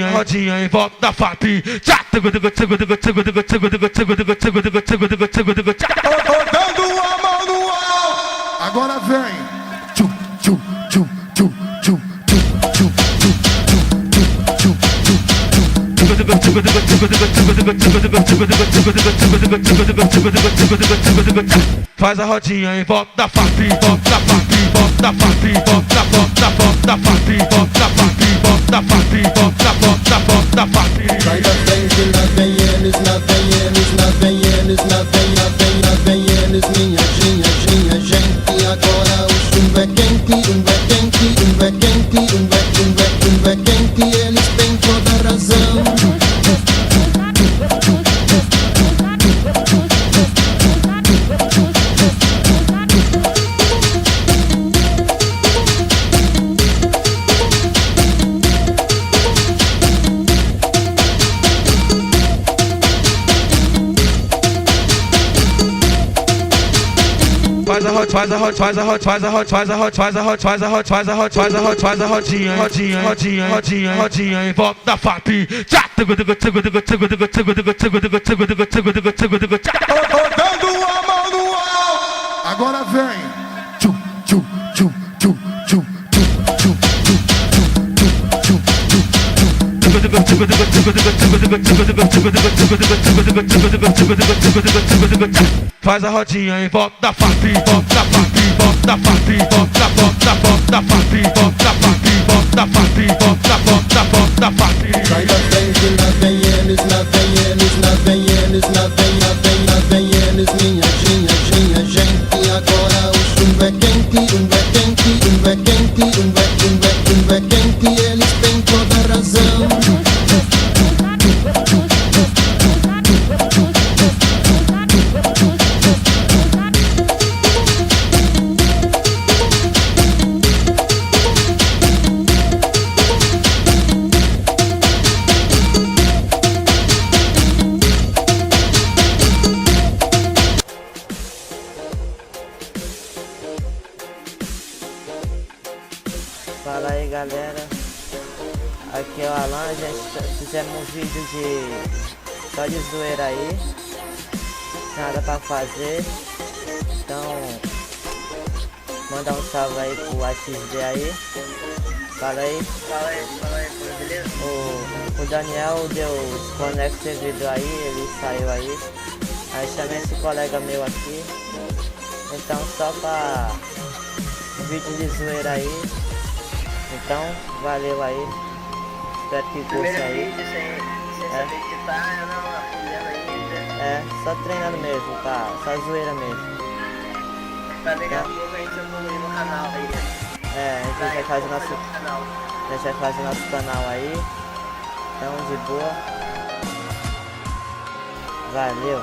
rodinha em volta da FAP. Rodando a mão no alto. Agora vem. Tchum, tchum, tchum, tchum, tchum, tchum, faz a rodinha em volta da FAP, volta da FAP, volta da FAP, volta da FAP, volta da FAP, volta da FAP, volta da FAP. Sai da frente, lá vem eles, lá vem eles, lá vem eles, lá vem eles, minha gente. Agora o chumbo é quente, é quente, eles têm toda a razão. Rodinha em volta da FAP. Rodando a mão no alto. Agora vem. Tchum, tchum, tchum, tchum, tchum, tchum, faz a rodinha em volta da FAP, volta da FAP, volta da FAP, volta da FAP, volta da FAP, volta da FAP, volta da FAP. sai da frente, lá vem eles, lá vem eles, lá vem eles, lá vem eles, minha gente. Agora o chumbo é quente, é quente, eles têm toda a razão. Fala aí galera, aqui é o Alan, a gente fizemos um vídeo só de zoeira aí, nada pra fazer, então mandar um salve aí pro AXD aí, fala aí, beleza? O Daniel deu desconecto servidor aí, ele saiu aí chamei esse colega meu aqui, então só pra um vídeo de zoeira aí. Então, valeu aí, espero que curte aí. Vídeo sem saber editar, eu não aprendendo ainda. Só treinando mesmo, tá? Só zoeira mesmo. Pra daqui a pouco a gente evoluir no canal aí. A gente vai fazer nosso canal aí. Então, de boa. Valeu.